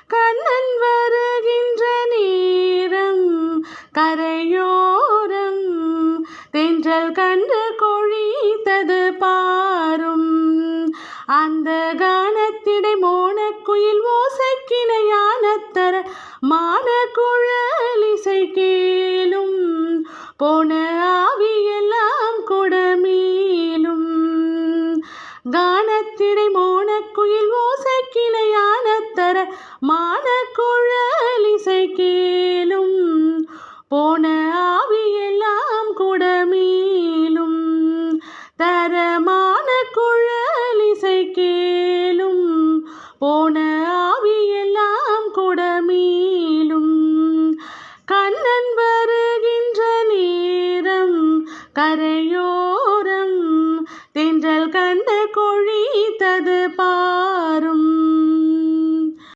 கண்ணன் வருகின்ற நேரம் கரையோரம் தென்றல் கண்டு கொழித்தது பாரும். அந்த கானத்திடை மோனக்குயில் ஓசைக்கிணையானத்தர மானக்குழலிசை கேளும். போன ஆவியெல்லாம் குடமீளும். கானத்திடை மோனக்குயில் ஓசைக்கிணையானத்தர மானக்குழலிசை கேளும். போன ஆவியெல்லாம் குடமீளும். தரமான குழலிசை கேளும். போன ஆவியெல்லாம் குடமீளும். கண்ணன் வருகின்ற நேரம் கரை